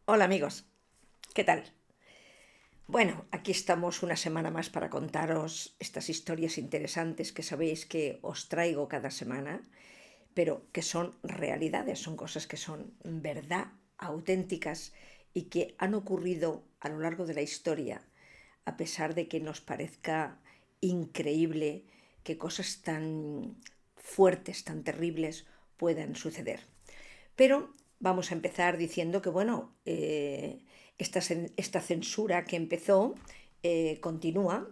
Hola amigos, ¿qué tal? Bueno, aquí estamos una semana más para contaros estas historias interesantes que sabéis que os traigo cada semana, pero que son realidades, son cosas que son verdad, auténticas y que han ocurrido a lo largo de la historia, a pesar de que nos parezca increíble que cosas tan fuertes, tan terribles puedan suceder. Pero vamos a empezar diciendo que, bueno, esta censura que empezó continúa.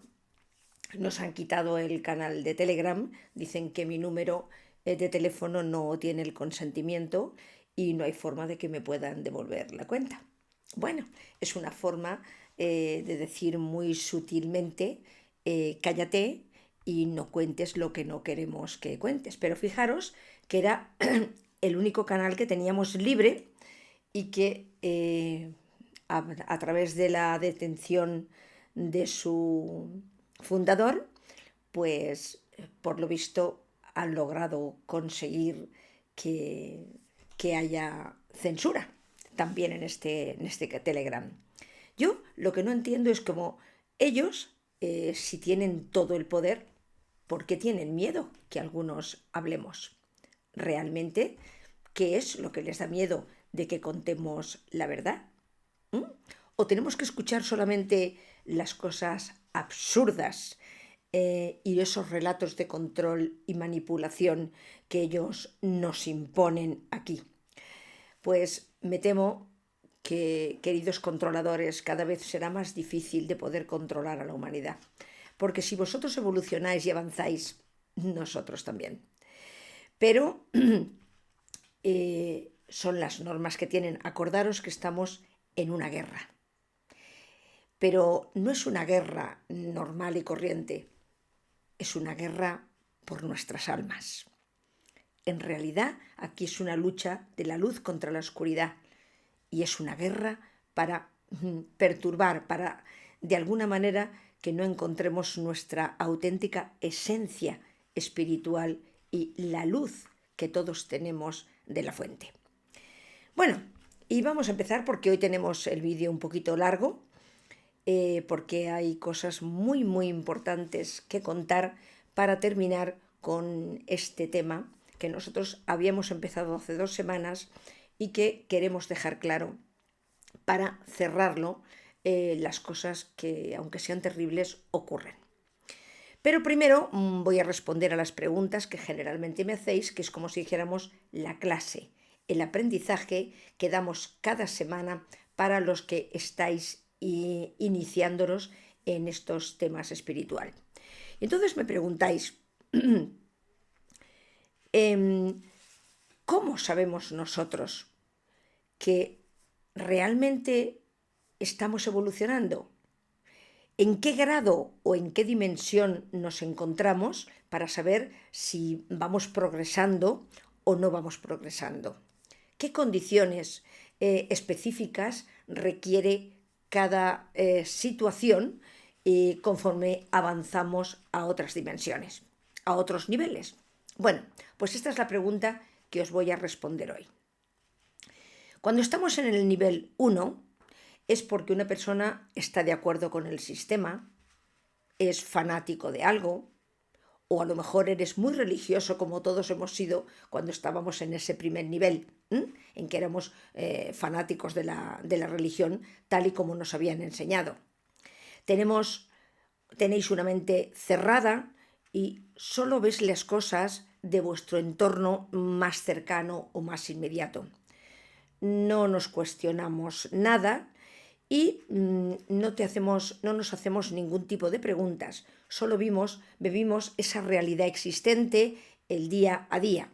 Nos han quitado el canal de Telegram, dicen que mi número de teléfono no tiene el consentimiento y no hay forma de que me puedan devolver la cuenta. Bueno, es una forma de decir muy sutilmente, cállate y no cuentes lo que no queremos que cuentes. Pero fijaros que era el único canal que teníamos libre y que a través de la detención de su fundador, pues por lo visto han logrado conseguir que, que haya censura también en este Telegram. Yo lo que no entiendo es cómo ellos, si tienen todo el poder, ¿por qué tienen miedo que algunos hablemos? ¿Realmente qué es lo que les da miedo de que contemos la verdad? ¿Mm? ¿O tenemos que escuchar solamente las cosas absurdas y esos relatos de control y manipulación que ellos nos imponen aquí? Pues me temo que, queridos controladores, cada vez será más difícil de poder controlar a la humanidad. Porque si vosotros evolucionáis y avanzáis, nosotros también. Pero son las normas que tienen. Acordaros que estamos en una guerra. Pero no es una guerra normal y corriente, es una guerra por nuestras almas. En realidad, aquí es una lucha de la luz contra la oscuridad y es una guerra para perturbar, para de alguna manera que no encontremos nuestra auténtica esencia espiritual y la luz que todos tenemos de la fuente. Bueno, y vamos a empezar porque hoy tenemos el vídeo un poquito largo, porque hay cosas muy, muy importantes que contar para terminar con este tema que nosotros habíamos empezado hace 2 semanas y que queremos dejar claro para cerrarlo, las cosas que, aunque sean terribles, ocurren. Pero primero voy a responder a las preguntas que generalmente me hacéis, que es como si dijéramos la clase, el aprendizaje que damos cada semana para los que estáis iniciándonos en estos temas espirituales. Entonces me preguntáis, ¿cómo sabemos nosotros que realmente estamos evolucionando? ¿En qué grado o en qué dimensión nos encontramos para saber si vamos progresando o no vamos progresando? ¿Qué condiciones específicas requiere cada situación conforme avanzamos a otras dimensiones, a otros niveles? Bueno, pues esta es la pregunta que os voy a responder hoy. Cuando estamos en el nivel 1, es porque una persona está de acuerdo con el sistema, es fanático de algo, o a lo mejor eres muy religioso como todos hemos sido cuando estábamos en ese primer nivel, en que éramos fanáticos de la religión tal y como nos habían enseñado. Tenéis una mente cerrada y solo ves las cosas de vuestro entorno más cercano o más inmediato. No nos cuestionamos nada y no nos hacemos ningún tipo de preguntas, solo vivimos esa realidad existente el día a día.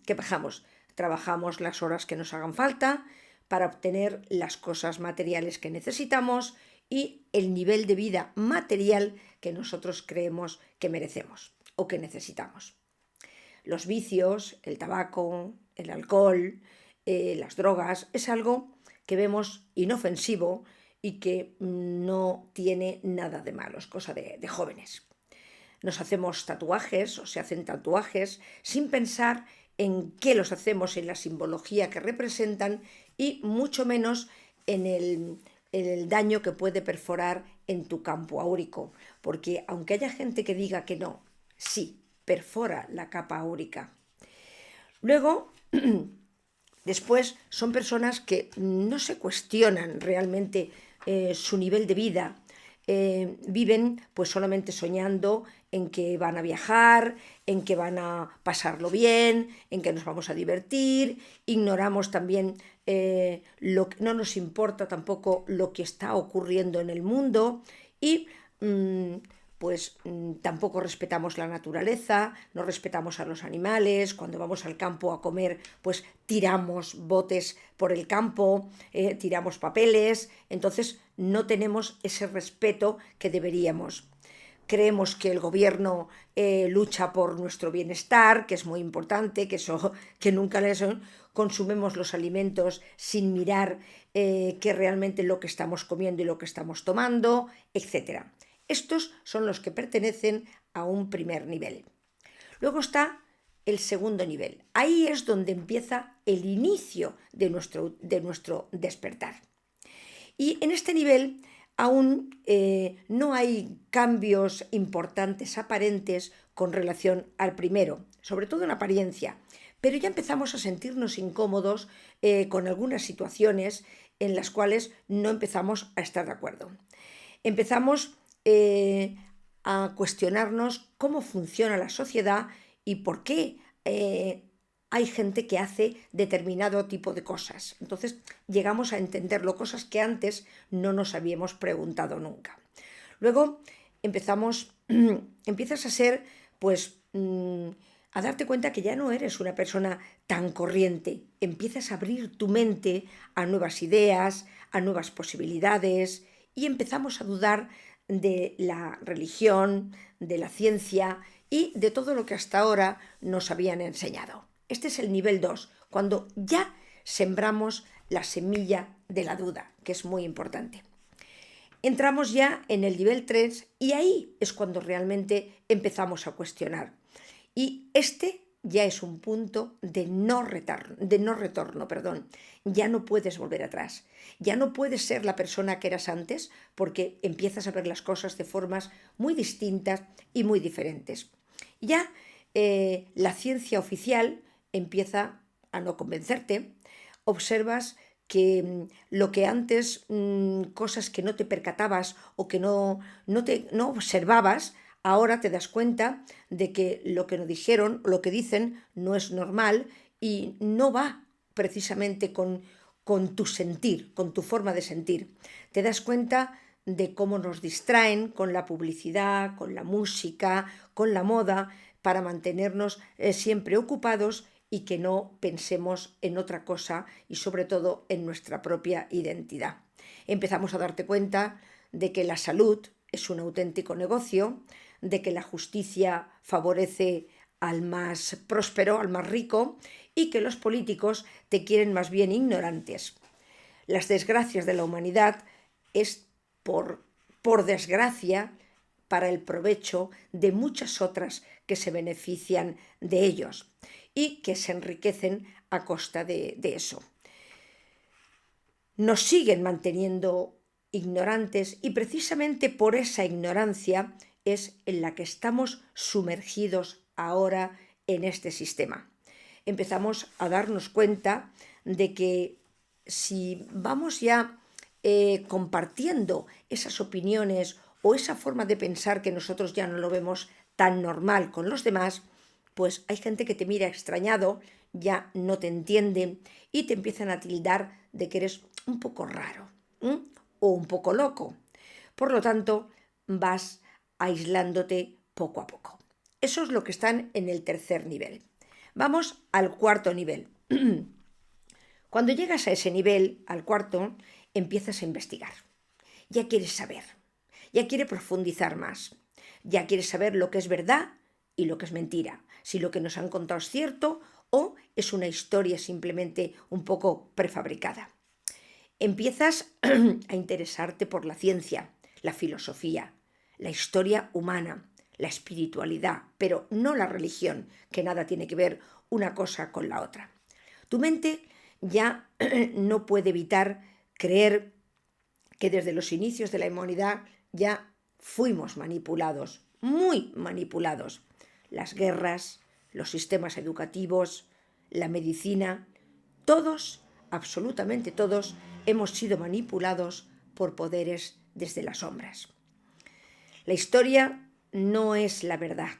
¿Qué pasamos? Trabajamos las horas que nos hagan falta para obtener las cosas materiales que necesitamos y el nivel de vida material que nosotros creemos que merecemos o que necesitamos. Los vicios, el tabaco, el alcohol, las drogas, es algo que vemos inofensivo y que no tiene nada de malo, es cosa de jóvenes. Nos hacemos tatuajes o se hacen tatuajes sin pensar en qué los hacemos, en la simbología que representan y mucho menos en el daño que puede perforar en tu campo áurico, porque aunque haya gente que diga que no, sí, perfora la capa áurica. Luego, después son personas que no se cuestionan realmente su nivel de vida. Viven pues solamente soñando en que van a viajar, en que van a pasarlo bien, en que nos vamos a divertir. Ignoramos también no nos importa tampoco lo que está ocurriendo en el mundo y tampoco respetamos la naturaleza, no respetamos a los animales. Cuando vamos al campo a comer, pues tiramos botes por el campo, tiramos papeles. Entonces no tenemos ese respeto que deberíamos. Creemos que el gobierno lucha por nuestro bienestar, que es muy importante, que nunca consumimos los alimentos sin mirar que realmente lo que estamos comiendo y lo que estamos tomando, etcétera. Estos son los que pertenecen a un primer nivel. Luego está el segundo nivel. Ahí es donde empieza el inicio de nuestro despertar. Y en este nivel aún no hay cambios importantes aparentes con relación al primero, sobre todo en apariencia, pero ya empezamos a sentirnos incómodos con algunas situaciones en las cuales no empezamos a estar de acuerdo. Empezamos a cuestionarnos cómo funciona la sociedad y por qué hay gente que hace determinado tipo de cosas. Entonces llegamos a entenderlo, cosas que antes no nos habíamos preguntado nunca. Luego empiezas a ser, pues, a darte cuenta que ya no eres una persona tan corriente. Empiezas a abrir tu mente a nuevas ideas, a nuevas posibilidades y empezamos a dudar de la religión, de la ciencia y de todo lo que hasta ahora nos habían enseñado. Este es el nivel 2, cuando ya sembramos la semilla de la duda, que es muy importante. Entramos ya en el nivel 3 y ahí es cuando realmente empezamos a cuestionar. Y este ya es un punto de no retorno. Ya no puedes volver atrás. Ya no puedes ser la persona que eras antes porque empiezas a ver las cosas de formas muy distintas y muy diferentes. Ya la ciencia oficial empieza a no convencerte. Observas que lo que antes, cosas que no te percatabas o que no observabas, ahora te das cuenta de que lo que nos dijeron, lo que dicen, no es normal y no va precisamente con tu sentir, con tu forma de sentir. Te das cuenta de cómo nos distraen con la publicidad, con la música, con la moda, para mantenernos siempre ocupados y que no pensemos en otra cosa y sobre todo en nuestra propia identidad. Empezamos a darte cuenta de que la salud es un auténtico negocio, de que la justicia favorece al más próspero, al más rico, y que los políticos te quieren más bien ignorantes. Las desgracias de la humanidad es por desgracia para el provecho de muchas otras que se benefician de ellos y que se enriquecen a costa de eso. Nos siguen manteniendo ignorantes y precisamente por esa ignorancia es en la que estamos sumergidos ahora en este sistema. Empezamos a darnos cuenta de que si vamos ya compartiendo esas opiniones o esa forma de pensar que nosotros ya no lo vemos tan normal con los demás, pues hay gente que te mira extrañado, ya no te entiende y te empiezan a tildar de que eres un poco raro, o un poco loco. Por lo tanto, vas aislándote poco a poco. Eso es lo que están en el tercer nivel. Vamos al cuarto nivel. Cuando llegas a ese nivel, al cuarto, empiezas a investigar. Ya quieres saber, ya quieres profundizar más, ya quieres saber lo que es verdad y lo que es mentira, si lo que nos han contado es cierto o es una historia simplemente un poco prefabricada. Empiezas a interesarte por la ciencia, la filosofía, la historia humana, la espiritualidad, pero no la religión, que nada tiene que ver una cosa con la otra. Tu mente ya no puede evitar creer que desde los inicios de la humanidad ya fuimos manipulados, muy manipulados. Las guerras, los sistemas educativos, la medicina, todos, absolutamente todos, hemos sido manipulados por poderes desde las sombras. La historia no es la verdad.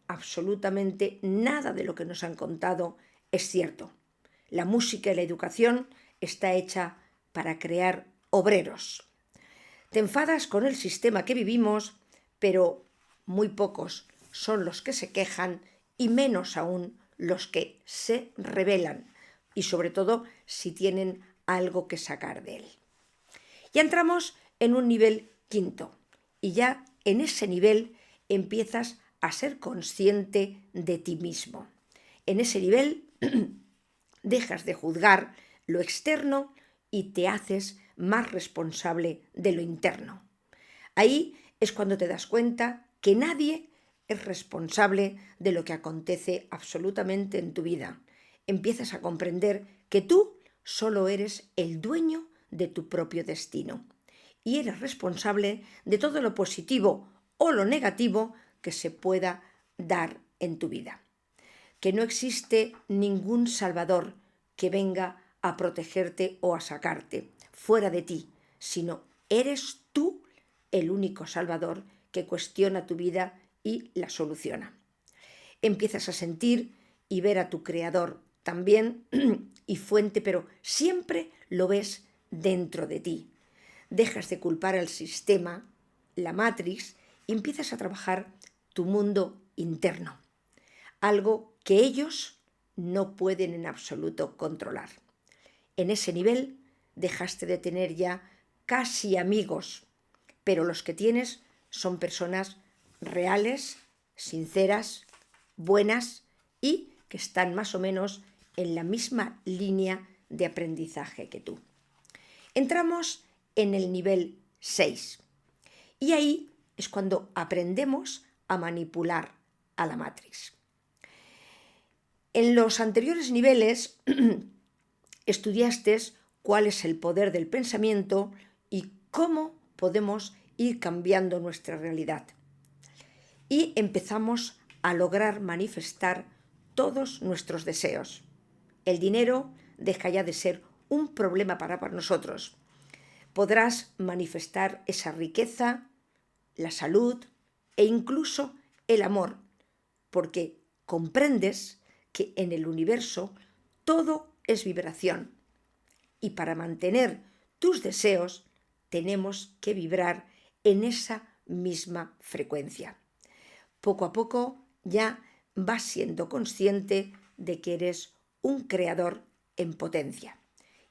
Absolutamente nada de lo que nos han contado es cierto. La música y la educación está hecha para crear obreros. Te enfadas con el sistema que vivimos, pero muy pocos son los que se quejan y menos aún los que se rebelan y sobre todo si tienen algo que sacar de él. Ya entramos en un nivel quinto y ya en ese nivel empiezas a ser consciente de ti mismo. En ese nivel dejas de juzgar lo externo y te haces más responsable de lo interno. Ahí es cuando te das cuenta que nadie es responsable de lo que acontece absolutamente en tu vida. Empiezas a comprender que tú solo eres el dueño de tu propio destino y eres responsable de todo lo positivo o lo negativo que se pueda dar en tu vida. Que no existe ningún salvador que venga a protegerte o a sacarte fuera de ti, sino eres tú el único salvador que cuestiona tu vida y la soluciona. Empiezas a sentir y ver a tu creador también y fuente, pero siempre lo ves dentro de ti. Dejas de culpar al sistema, la Matrix, y empiezas a trabajar tu mundo interno, algo que ellos no pueden en absoluto controlar. En ese nivel dejaste de tener ya casi amigos, pero los que tienes son personas reales, sinceras, buenas y que están más o menos en la misma línea de aprendizaje que tú. Entramos en el nivel 6 y ahí es cuando aprendemos a manipular a la Matrix. En los anteriores niveles estudiaste cuál es el poder del pensamiento y cómo podemos ir cambiando nuestra realidad. Y empezamos a lograr manifestar todos nuestros deseos. El dinero deja ya de ser un problema para nosotros. Podrás manifestar esa riqueza, la salud e incluso el amor, porque comprendes que en el universo todo es vibración y para mantener tus deseos tenemos que vibrar en esa misma frecuencia. Poco a poco ya vas siendo consciente de que eres un creador en potencia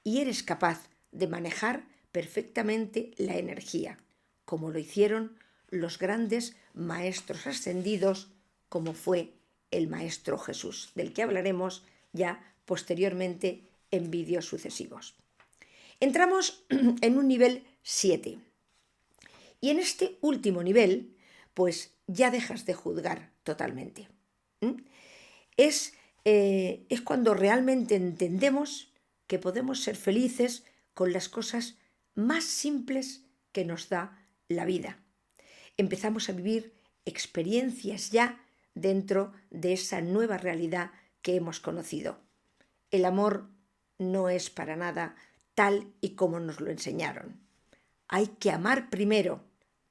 y eres capaz de manejar perfectamente la energía, como lo hicieron los grandes maestros ascendidos, como fue el Maestro Jesús, del que hablaremos ya posteriormente en vídeos sucesivos. Entramos en un nivel 7 y en este último nivel pues ya dejas de juzgar totalmente. Es cuando realmente entendemos que podemos ser felices con las cosas más simples que nos da la vida. Empezamos a vivir experiencias ya dentro de esa nueva realidad que hemos conocido. El amor no es para nada tal y como nos lo enseñaron. Hay que amar primero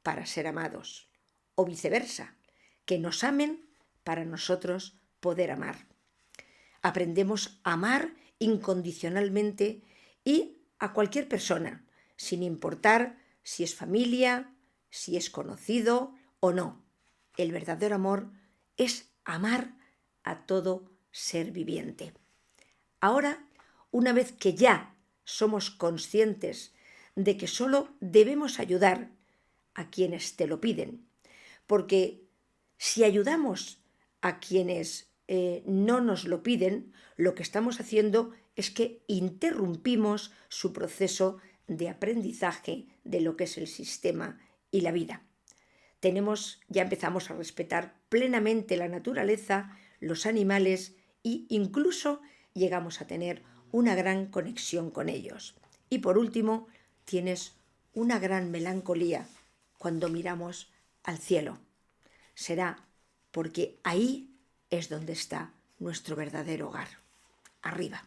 para ser amados, o viceversa, que nos amen para nosotros poder amar. Aprendemos a amar incondicionalmente y a cualquier persona, sin importar si es familia, si es conocido o no. El verdadero amor es amar a todo ser viviente. Ahora, una vez que ya somos conscientes de que solo debemos ayudar a quienes te lo piden, porque si ayudamos a quienes no nos lo piden, lo que estamos haciendo es que interrumpimos su proceso de aprendizaje de lo que es el sistema y la vida. Ya empezamos a respetar plenamente la naturaleza, los animales e incluso llegamos a tener una gran conexión con ellos. Y por último, tienes una gran melancolía cuando miramos al cielo. Será porque ahí es donde está nuestro verdadero hogar, arriba.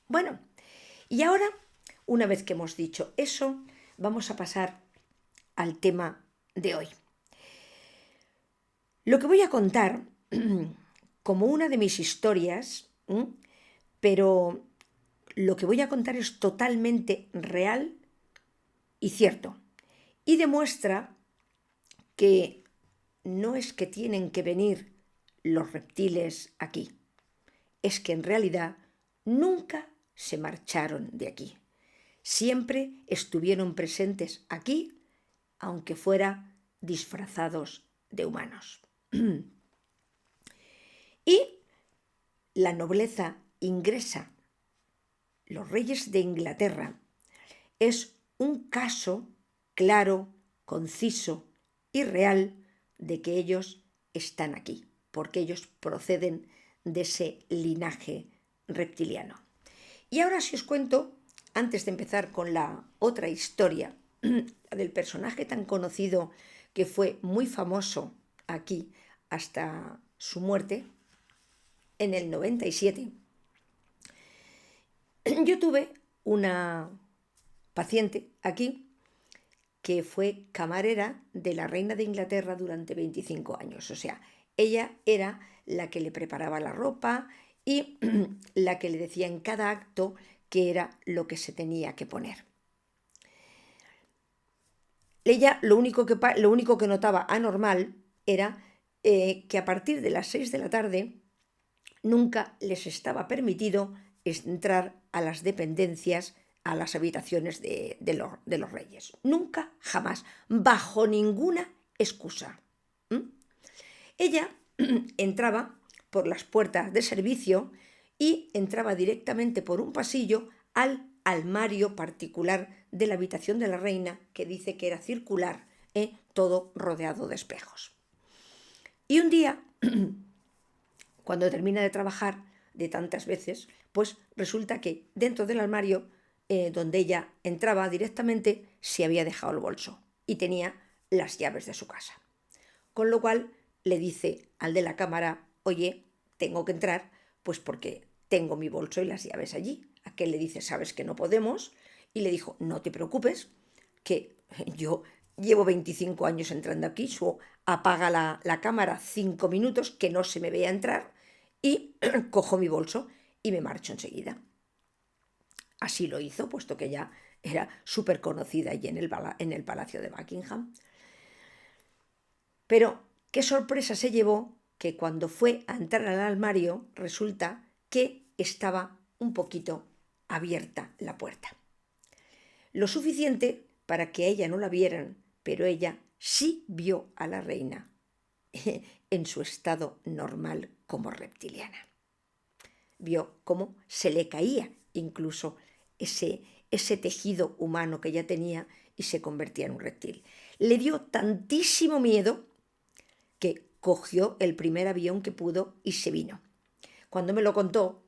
Bueno, y ahora, una vez que hemos dicho eso, vamos a pasar al tema de hoy. Lo que voy a contar como una de mis historias, pero lo que voy a contar es totalmente real y cierto. Y demuestra que no es que tienen que venir los reptiles aquí, es que en realidad nunca se marcharon de aquí. Siempre estuvieron presentes aquí, aunque fuera disfrazados de humanos. Y la nobleza inglesa, los reyes de Inglaterra, es un caso claro, conciso y real de que ellos están aquí, porque ellos proceden de ese linaje reptiliano. Y ahora si os cuento, antes de empezar con la otra historia, la del personaje tan conocido que fue muy famoso aquí hasta su muerte, en el 97, yo tuve una paciente aquí que fue camarera de la reina de Inglaterra durante 25 años. O sea, ella era la que le preparaba la ropa y la que le decía en cada acto qué era lo que se tenía que poner. Ella lo único que notaba anormal era que a partir de las 6 de la tarde nunca les estaba permitido entrar a las dependencias, a las habitaciones de los reyes. Nunca, jamás, bajo ninguna excusa. Ella entraba por las puertas de servicio y entraba directamente por un pasillo al armario particular de la habitación de la reina, que dice que era circular, todo rodeado de espejos. Y un día, cuando termina de trabajar de tantas veces, pues resulta que dentro del armario donde ella entraba directamente se había dejado el bolso y tenía las llaves de su casa. Con lo cual le dice al de la cámara: oye, tengo que entrar, pues porque tengo mi bolso y las llaves allí. Aquel le dice: sabes que no podemos. Y le dijo: no te preocupes, que yo llevo 25 años entrando aquí, apaga la cámara 5 minutos, que no se me vea entrar, y cojo mi bolso y me marcho enseguida. Así lo hizo, puesto que ya era súper conocida allí en el Palacio de Buckingham. Pero qué sorpresa se llevó que cuando fue a entrar al armario resulta que estaba un poquito abierta la puerta. Lo suficiente para que a ella no la vieran, pero ella sí vio a la reina en su estado normal como reptiliana. Vio cómo se le caía incluso ese tejido humano que ella tenía y se convertía en un reptil. Le dio tantísimo miedo que cogió el primer avión que pudo y se vino. Cuando me lo contó,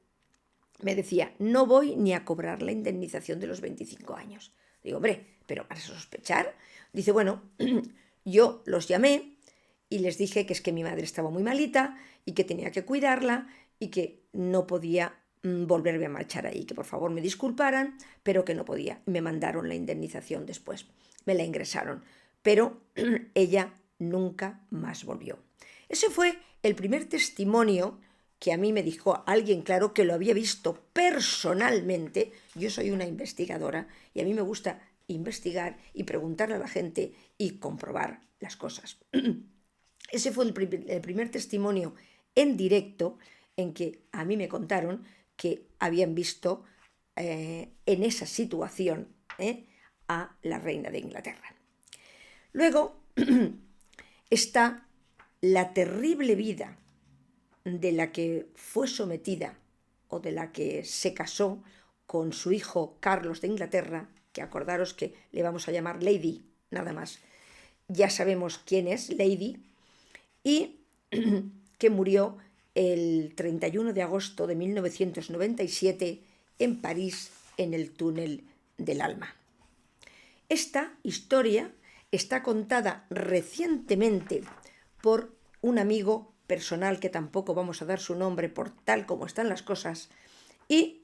me decía: no voy ni a cobrar la indemnización de los 25 años. Digo: hombre, pero para sospechar. Dice: bueno, yo los llamé y les dije que es que mi madre estaba muy malita y que tenía que cuidarla y que no podía volverme a marchar ahí, que por favor me disculparan, pero que no podía. Me mandaron la indemnización después, me la ingresaron, pero ella nunca más volvió. Ese fue el primer testimonio que a mí me dijo alguien, claro, que lo había visto personalmente. Yo soy una investigadora y a mí me gusta investigar y preguntarle a la gente y comprobar las cosas. Ese fue el primer testimonio en directo en que a mí me contaron que habían visto en esa situación a la reina de Inglaterra. Luego está la terrible vida de la que fue sometida o de la que se casó con su hijo Carlos de Inglaterra, que acordaros que le vamos a llamar Lady, nada más. Ya sabemos quién es Lady, y que murió el 31 de agosto de 1997 en París, en el túnel del alma. Esta historia está contada recientemente por un amigo personal, que tampoco vamos a dar su nombre por tal como están las cosas, y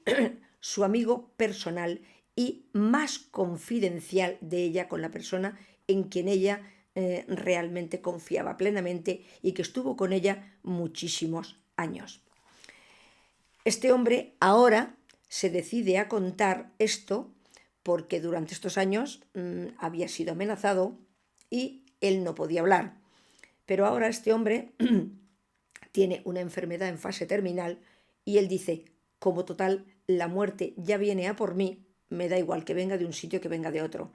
su amigo personal y más confidencial de ella, con la persona en quien ella realmente confiaba plenamente y que estuvo con ella muchísimos años. Este hombre ahora se decide a contar esto porque durante estos años había sido amenazado y él no podía hablar. Pero ahora este hombre tiene una enfermedad en fase terminal y él dice, como total, la muerte ya viene a por mí, me da igual que venga de un sitio que venga de otro,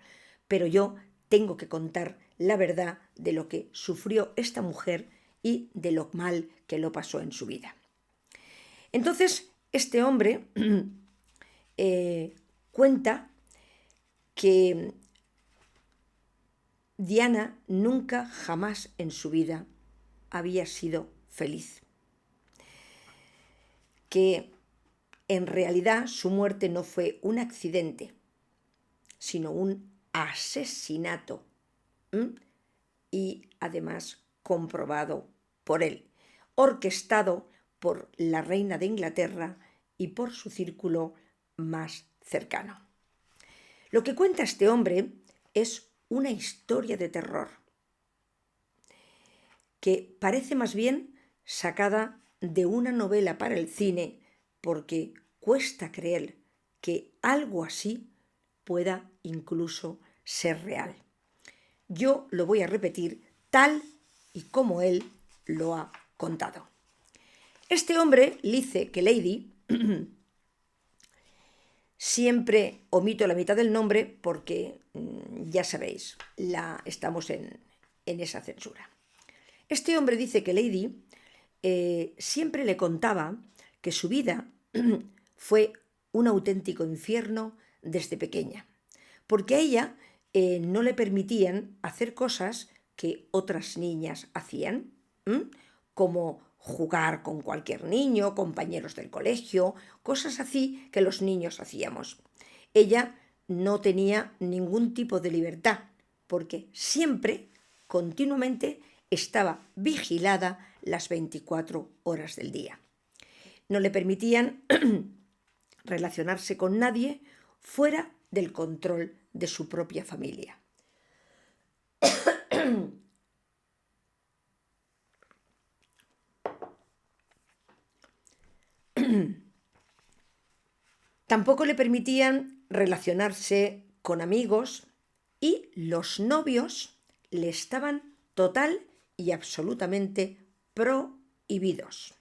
pero yo tengo que contar la verdad de lo que sufrió esta mujer y de lo mal que lo pasó en su vida. Entonces, este hombre cuenta que Diana nunca jamás en su vida había sido feliz, que en realidad su muerte no fue un accidente, sino un asesinato, y además comprobado por él, orquestado por la reina de Inglaterra y por su círculo más cercano. Lo que cuenta este hombre es una historia de terror que parece más bien sacada de una novela para el cine, porque cuesta creer que algo así pueda incluso ser real. Yo lo voy a repetir tal y como él lo ha contado. Este hombre, Lice Kelady, siempre omito la mitad del nombre porque ya sabéis, estamos en esa censura. Este hombre dice que Lady siempre le contaba que su vida fue un auténtico infierno desde pequeña, porque a ella no le permitían hacer cosas que otras niñas hacían, como jugar con cualquier niño, compañeros del colegio, cosas así que los niños hacíamos. Ella no tenía ningún tipo de libertad, porque siempre, continuamente, estaba vigilada las 24 horas del día. No le permitían relacionarse con nadie fuera del control de su propia familia. Tampoco le permitían relacionarse con amigos y los novios le estaban total y absolutamente prohibidos.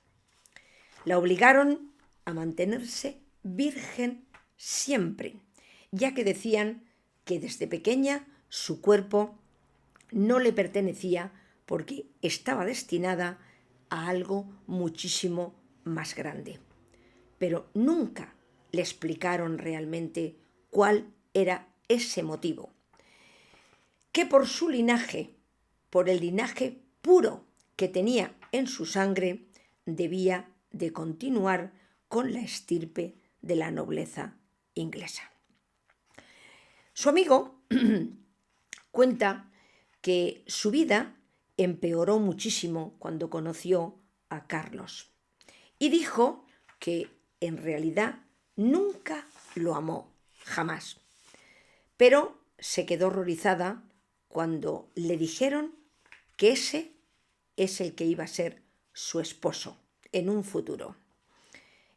La obligaron a mantenerse virgen siempre, ya que decían que desde pequeña su cuerpo no le pertenecía porque estaba destinada a algo muchísimo más grande. Pero nunca le explicaron realmente cuál era ese motivo. Que por su linaje, por el linaje puro que tenía en su sangre, debía de continuar con la estirpe de la nobleza inglesa. Su amigo cuenta que su vida empeoró muchísimo cuando conoció a Carlos y dijo que en realidad nunca lo amó, jamás, pero se quedó horrorizada cuando le dijeron que ese es el que iba a ser su esposo en un futuro.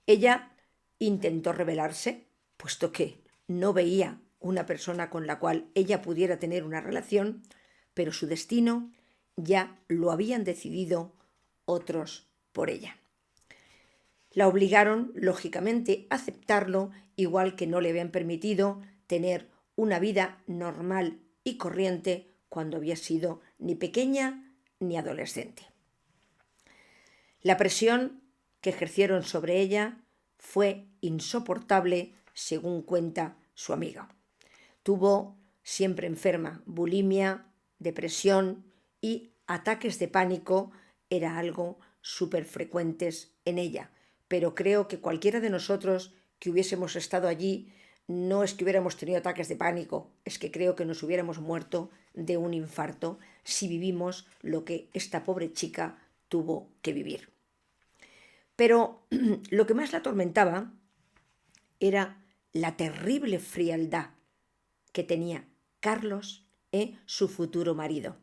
Ella intentó rebelarse, puesto que no veía una persona con la cual ella pudiera tener una relación, pero su destino ya lo habían decidido otros por ella. La obligaron, lógicamente, a aceptarlo, igual que no le habían permitido tener una vida normal y corriente cuando había sido ni pequeña ni adolescente. La presión que ejercieron sobre ella fue insoportable, según cuenta su amiga. Tuvo siempre enferma, bulimia, depresión y ataques de pánico, era algo súper frecuentes en ella. Pero creo que cualquiera de nosotros que hubiésemos estado allí no es que hubiéramos tenido ataques de pánico, es que creo que nos hubiéramos muerto de un infarto si vivimos lo que esta pobre chica tuvo que vivir. Pero lo que más la atormentaba era la terrible frialdad que tenía Carlos, su futuro marido.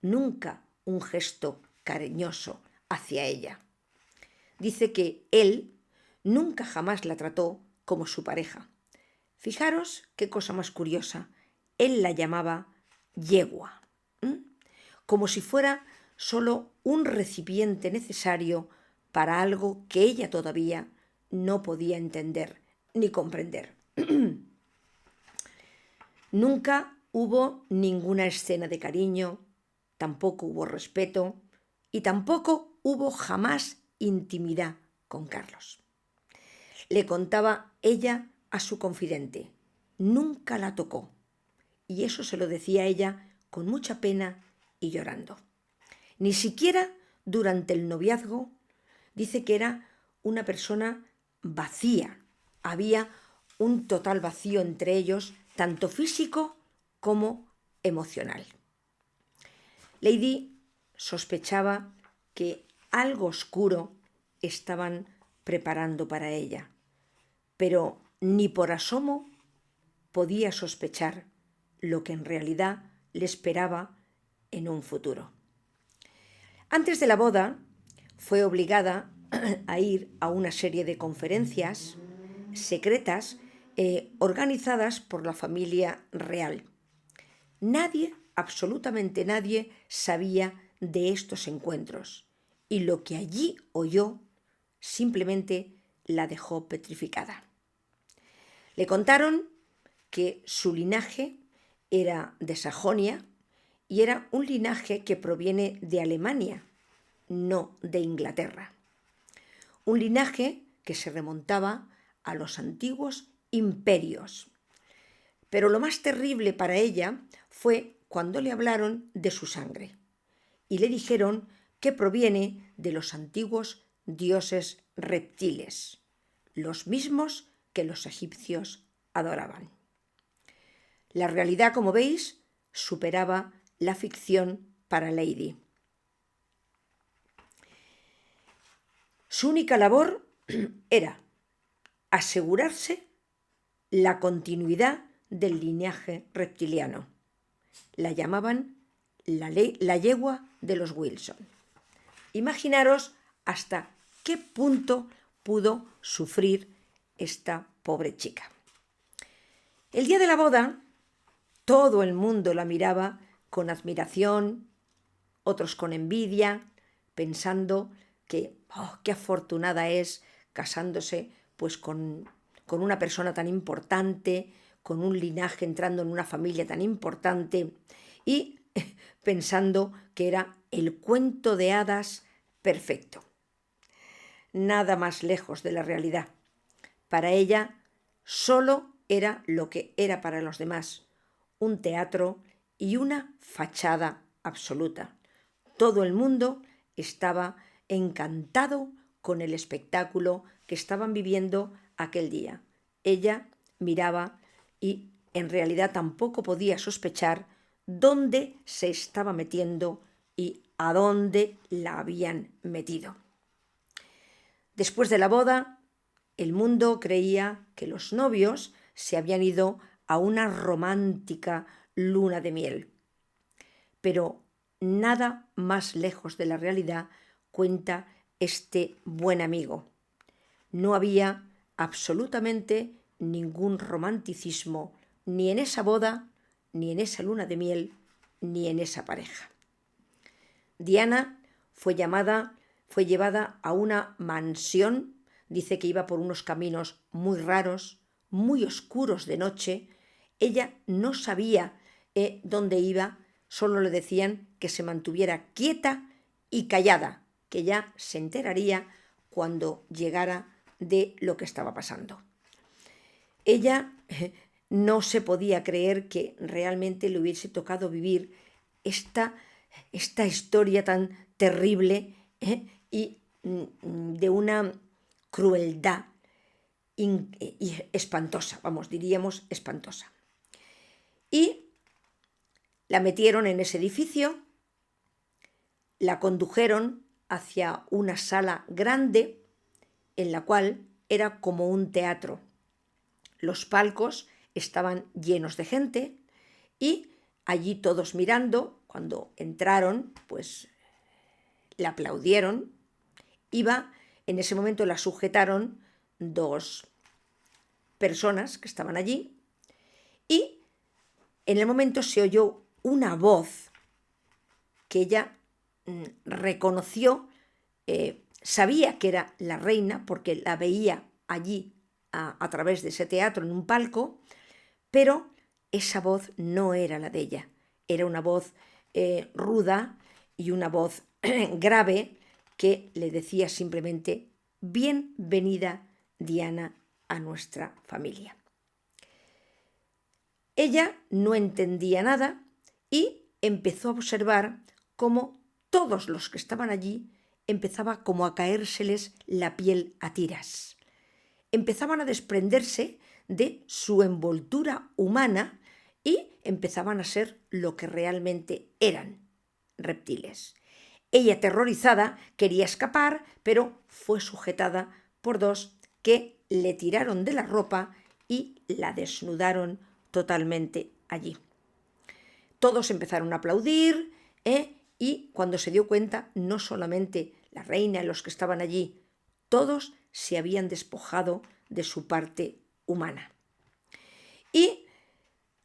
Nunca un gesto cariñoso hacia ella. Dice que él nunca jamás la trató como su pareja. Fijaros qué cosa más curiosa. Él la llamaba yegua, como si fuera solo un recipiente necesario para algo que ella todavía no podía entender ni comprender. Nunca hubo ninguna escena de cariño, tampoco hubo respeto y tampoco hubo jamás intimidad con Carlos. Le contaba ella a su confidente, nunca la tocó, y eso se lo decía ella con mucha pena y llorando. Ni siquiera durante el noviazgo. Dice que era una persona vacía, había un total vacío entre ellos, tanto físico como emocional. Lady sospechaba que algo oscuro estaban preparando para ella, pero ni por asomo podía sospechar lo que en realidad le esperaba en un futuro. Antes de la boda, fue obligada a ir a una serie de conferencias secretas organizadas por la familia real. Nadie, absolutamente nadie, sabía de estos encuentros, y lo que allí oyó simplemente la dejó petrificada. Le contaron que su linaje era de Sajonia y era un linaje que proviene de Alemania, no de Inglaterra. Un linaje que se remontaba a los antiguos imperios. Pero lo más terrible para ella fue cuando le hablaron de su sangre y le dijeron que proviene de los antiguos dioses reptiles, los mismos que los egipcios adoraban. La realidad, como veis, superaba la ficción para Lady. Su única labor era asegurarse la continuidad del linaje reptiliano. La llamaban la yegua de los Wilson. Imaginaros hasta qué punto pudo sufrir esta pobre chica. El día de la boda, todo el mundo la miraba con admiración, otros con envidia, pensando que qué afortunada es casándose pues con una persona tan importante, con un linaje entrando en una familia tan importante, y pensando que era el cuento de hadas perfecto. Nada más lejos de la realidad. Para ella solo era lo que era para los demás, un teatro y una fachada absoluta. Todo el mundo estaba encantado con el espectáculo que estaban viviendo aquel día. Ella miraba y en realidad tampoco podía sospechar dónde se estaba metiendo y a dónde la habían metido. Después de la boda, el mundo creía que los novios se habían ido a una romántica luna de miel. Pero nada más lejos de la realidad cuenta este buen amigo. No había absolutamente ningún romanticismo ni en esa boda, ni en esa luna de miel, ni en esa pareja. Diana fue llevada a una mansión. Dice que iba por unos caminos muy raros, muy oscuros de noche. Ella no sabía dónde iba, solo le decían que se mantuviera quieta y callada, que ya se enteraría cuando llegara de lo que estaba pasando. Ella no se podía creer que realmente le hubiese tocado vivir esta historia tan terrible y de una crueldad espantosa, vamos, diríamos espantosa. Y la metieron en ese edificio, la condujeron hacia una sala grande en la cual era como un teatro. Los palcos estaban llenos de gente y allí todos mirando. Cuando entraron, pues la aplaudieron. En ese momento la sujetaron dos personas que estaban allí y en el momento se oyó una voz que ella reconoció, sabía que era la reina porque la veía allí a través de ese teatro en un palco, pero esa voz no era la de ella, era una voz ruda y una voz grave que le decía simplemente: bienvenida, Diana, a nuestra familia. Ella no entendía nada y empezó a observar cómo todos los que estaban allí empezaba como a caérseles la piel a tiras. Empezaban a desprenderse de su envoltura humana y empezaban a ser lo que realmente eran: reptiles. Ella, aterrorizada, quería escapar, pero fue sujetada por dos que le tiraron de la ropa y la desnudaron totalmente allí. Todos empezaron a aplaudir, y cuando se dio cuenta, no solamente la reina y los que estaban allí, todos se habían despojado de su parte humana. Y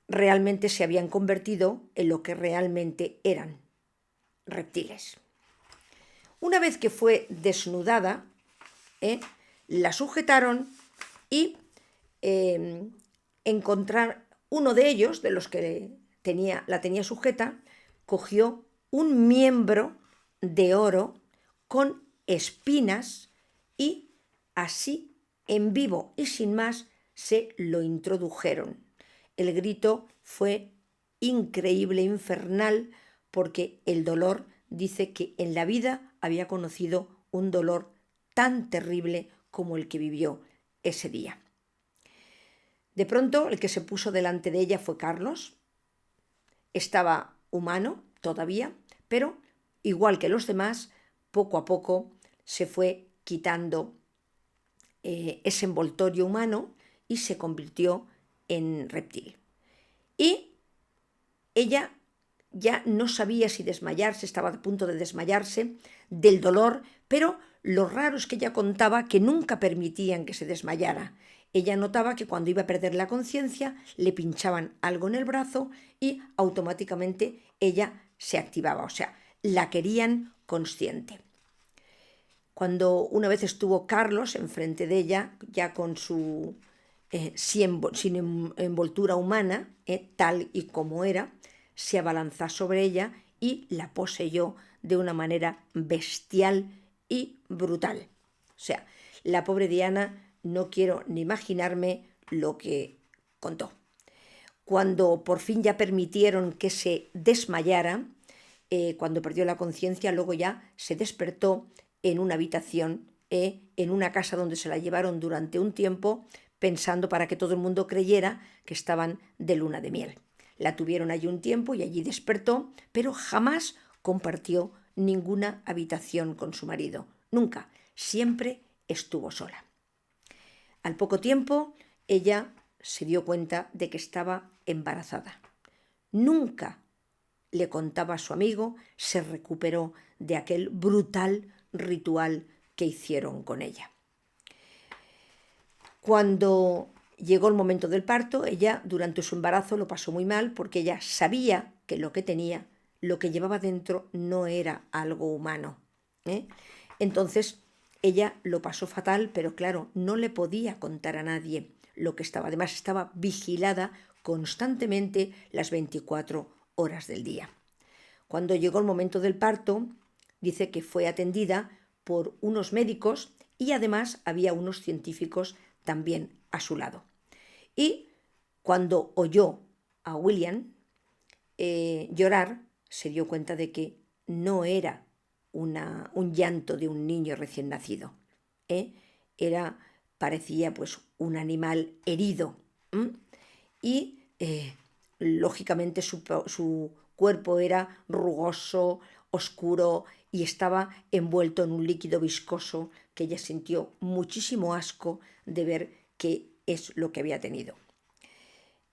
realmente se habían convertido en lo que realmente eran: reptiles. Una vez que fue desnudada, la sujetaron y encontrar uno de ellos, de los que la tenía sujeta, cogió un miembro de oro con espinas y así, en vivo y sin más, se lo introdujeron. El grito fue increíble, infernal, porque el dolor, dice que en la vida había conocido un dolor tan terrible como el que vivió ese día. De pronto, el que se puso delante de ella fue Carlos. Estaba humano todavía, pero igual que los demás, poco a poco se fue quitando ese envoltorio humano y se convirtió en reptil. Y ella ya no sabía si desmayarse, estaba a punto de desmayarse del dolor, pero lo raro es que ella contaba que nunca permitían que se desmayara. Ella notaba que cuando iba a perder la conciencia le pinchaban algo en el brazo y automáticamente ella se activaba, o sea, la querían consciente. Cuando una vez estuvo Carlos enfrente de ella, ya con su sin envoltura humana, tal y como era, se abalanzó sobre ella y la poseyó de una manera bestial y brutal. O sea, la pobre Diana, no quiero ni imaginarme lo que contó. Cuando por fin ya permitieron que se desmayara, cuando perdió la conciencia, luego ya se despertó en una habitación, en una casa donde se la llevaron durante un tiempo, pensando para que todo el mundo creyera que estaban de luna de miel. La tuvieron allí un tiempo y allí despertó, pero jamás compartió ninguna habitación con su marido. Nunca, siempre estuvo sola. Al poco tiempo, ella se dio cuenta de que estaba embarazada. Nunca le contaba a su amigo, se recuperó de aquel brutal ritual que hicieron con ella. Cuando llegó el momento del parto, ella durante su embarazo lo pasó muy mal porque ella sabía que lo que tenía, lo que llevaba dentro, no era algo humano. Entonces ella lo pasó fatal, pero claro, no le podía contar a nadie lo que estaba. Además, estaba vigilada constantemente las 24 horas del día. Cuando llegó el momento del parto, dice que fue atendida por unos médicos y además había unos científicos también a su lado. Y cuando oyó a William llorar, se dio cuenta de que no era un llanto de un niño recién nacido. Parecía pues un animal herido. Y lógicamente su cuerpo era rugoso, oscuro y estaba envuelto en un líquido viscoso que ella sintió muchísimo asco de ver qué es lo que había tenido.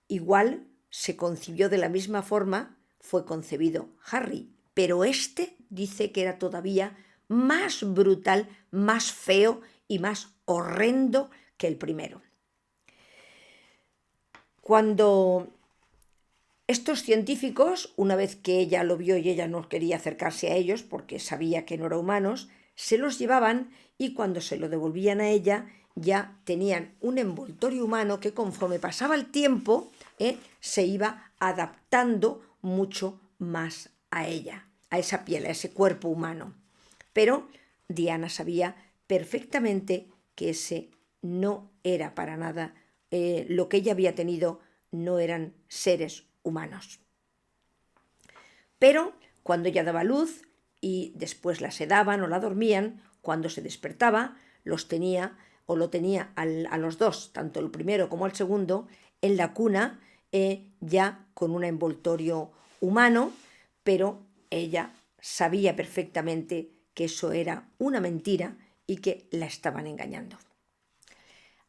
Igual se concibió de la misma forma, fue concebido Harry, pero este dice que era todavía más brutal, más feo y más horrendo que el primero. Cuando estos científicos, una vez que ella lo vio y ella no quería acercarse a ellos porque sabía que no eran humanos, se los llevaban y cuando se lo devolvían a ella ya tenían un envoltorio humano que conforme pasaba el tiempo se iba adaptando mucho más a ella, a esa piel, a ese cuerpo humano. Pero Diana sabía perfectamente que ese no era para nada lo que ella había tenido, no eran seres humanos. Pero cuando ella daba luz y después la sedaban o la dormían, cuando se despertaba, los tenía o lo tenía a los dos, tanto el primero como el segundo, en la cuna, ya con un envoltorio humano, pero ella sabía perfectamente que eso era una mentira y que la estaban engañando.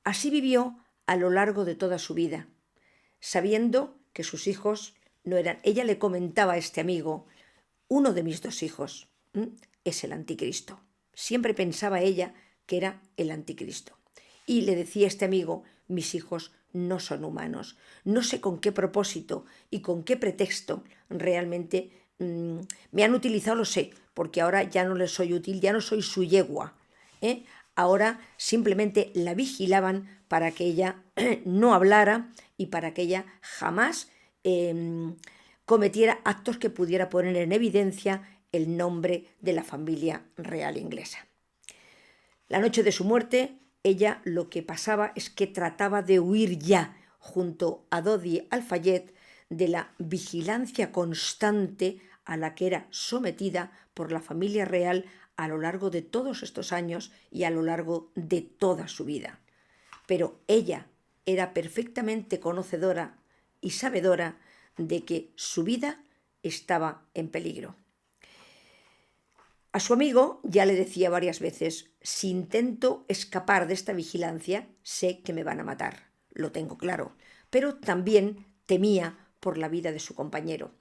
Así vivió a lo largo de toda su vida, sabiendo que sus hijos no eran. Ella le comentaba a este amigo: uno de mis dos hijos es el anticristo. Siempre pensaba ella que era el anticristo. Y le decía a este amigo: mis hijos no son humanos. No sé con qué propósito y con qué pretexto realmente me han utilizado, lo sé, porque ahora ya no les soy útil, ya no soy su yegua. Ahora simplemente la vigilaban para que ella no hablara y para que ella jamás cometiera actos que pudiera poner en evidencia el nombre de la familia real inglesa. La noche de su muerte, ella lo que pasaba es que trataba de huir ya, junto a Dodi Al-Fayed, de la vigilancia constante a la que era sometida por la familia real a lo largo de todos estos años y a lo largo de toda su vida. Pero ella era perfectamente conocedora y sabedora de que su vida estaba en peligro. A su amigo ya le decía varias veces: si intento escapar de esta vigilancia, sé que me van a matar, lo tengo claro, pero también temía por la vida de su compañero,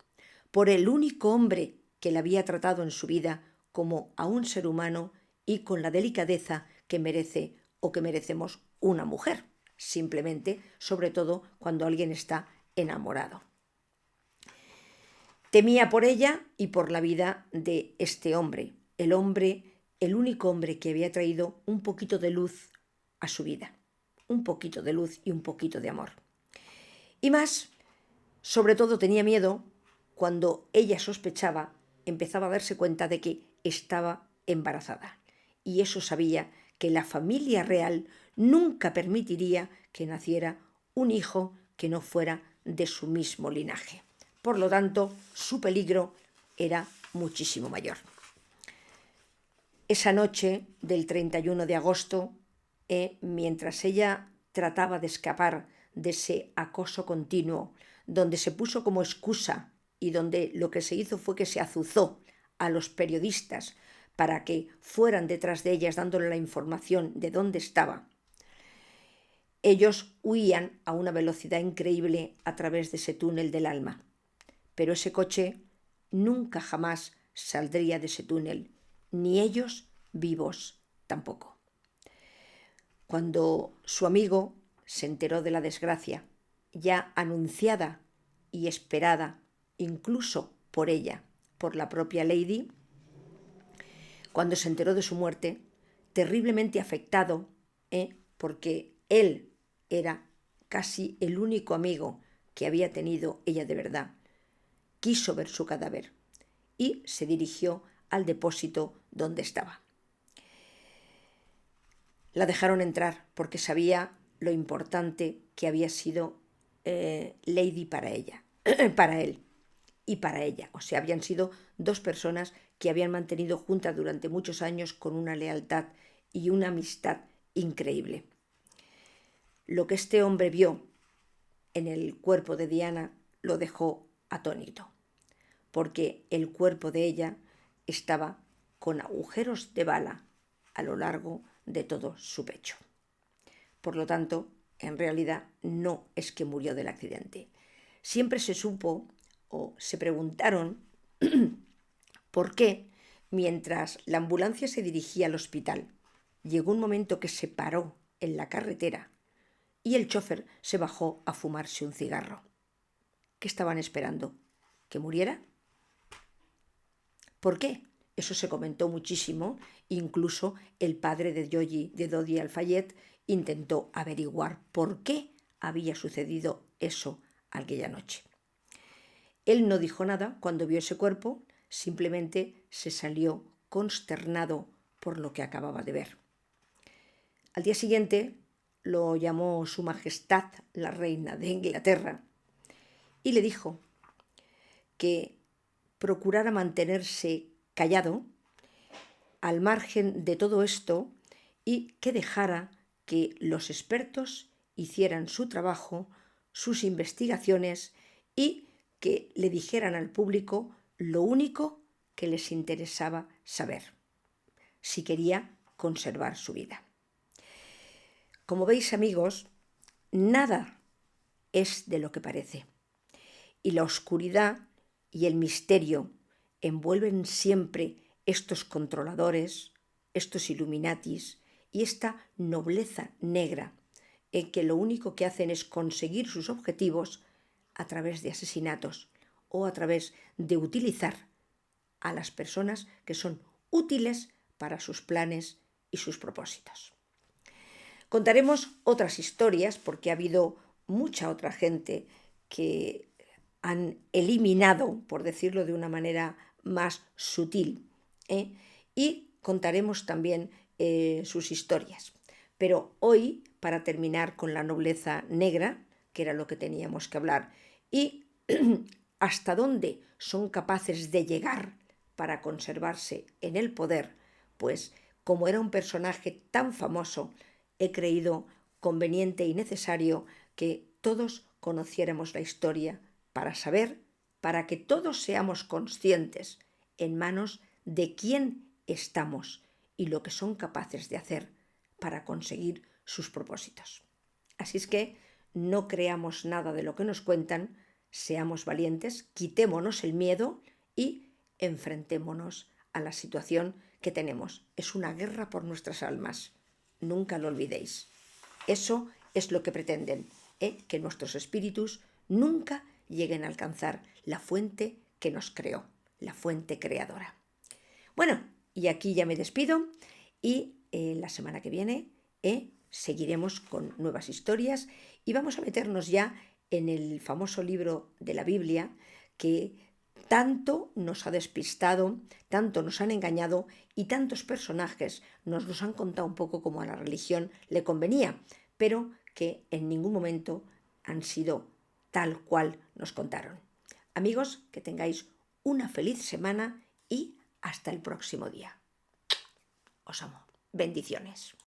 por el único hombre que le había tratado en su vida como a un ser humano y con la delicadeza que merece o que merecemos una mujer, simplemente, sobre todo cuando alguien está enamorado. Temía por ella y por la vida de este hombre, el único hombre que había traído un poquito de luz a su vida, un poquito de luz y un poquito de amor. Y más, sobre todo tenía miedo cuando ella sospechaba, empezaba a darse cuenta de que estaba embarazada. Y eso sabía que la familia real nunca permitiría que naciera un hijo que no fuera de su mismo linaje. Por lo tanto, su peligro era muchísimo mayor. Esa noche del 31 de agosto, mientras ella trataba de escapar de ese acoso continuo, donde se puso como excusa y donde lo que se hizo fue que se azuzó a los periodistas para que fueran detrás de ellas dándole la información de dónde estaba, ellos huían a una velocidad increíble a través de ese túnel del alma. Pero ese coche nunca jamás saldría de ese túnel, ni ellos vivos tampoco. Cuando su amigo se enteró de la desgracia, ya anunciada y esperada incluso por ella, por la propia Lady, cuando se enteró de su muerte, terriblemente afectado, porque él era casi el único amigo que había tenido ella de verdad, quiso ver su cadáver y se dirigió al depósito donde estaba. La dejaron entrar porque sabía lo importante que había sido Lady para ella, para él y para ella. O sea, habían sido dos personas que habían mantenido juntas durante muchos años con una lealtad y una amistad increíble. Lo que este hombre vio en el cuerpo de Diana lo dejó atónito, porque el cuerpo de ella estaba con agujeros de bala a lo largo de todo su pecho. Por lo tanto, en realidad no es que murió del accidente. Siempre se supo o se preguntaron por qué, mientras la ambulancia se dirigía al hospital, llegó un momento que se paró en la carretera y el chofer se bajó a fumarse un cigarro. ¿Qué estaban esperando? ¿Que muriera? ¿Por qué? Eso se comentó muchísimo, incluso el padre de Dodi Al-Fayed intentó averiguar por qué había sucedido eso aquella noche. Él no dijo nada cuando vio ese cuerpo, simplemente se salió consternado por lo que acababa de ver. Al día siguiente lo llamó Su Majestad la Reina de Inglaterra y le dijo que procurara mantenerse callado al margen de todo esto y que dejara que los expertos hicieran su trabajo, sus investigaciones y que le dijeran al público lo único que les interesaba saber, si quería conservar su vida. Como veis, amigos, nada es de lo que parece. Y la oscuridad y el misterio envuelven siempre estos controladores, estos Illuminatis y esta nobleza negra, en que lo único que hacen es conseguir sus objetivos a través de asesinatos o a través de utilizar a las personas que son útiles para sus planes y sus propósitos. Contaremos otras historias porque ha habido mucha otra gente que han eliminado, por decirlo de una manera más sutil, y contaremos también sus historias. Pero hoy, para terminar con la nobleza negra, que era lo que teníamos que hablar, y hasta dónde son capaces de llegar para conservarse en el poder, pues como era un personaje tan famoso, he creído conveniente y necesario que todos conociéramos la historia para saber, para que todos seamos conscientes en manos de quién estamos y lo que son capaces de hacer para conseguir sus propósitos. Así es que no creamos nada de lo que nos cuentan, seamos valientes, quitémonos el miedo y enfrentémonos a la situación que tenemos. Es una guerra por nuestras almas. Nunca lo olvidéis. Eso es lo que pretenden, que nuestros espíritus nunca lleguen a alcanzar la fuente que nos creó, la fuente creadora. Bueno, y aquí ya me despido y la semana que viene seguiremos con nuevas historias y vamos a meternos ya en el famoso libro de la Biblia que tanto nos ha despistado, tanto nos han engañado y tantos personajes nos los han contado un poco como a la religión le convenía, pero que en ningún momento han sido tal cual nos contaron. Amigos, que tengáis una feliz semana y hasta el próximo día. Os amo. Bendiciones.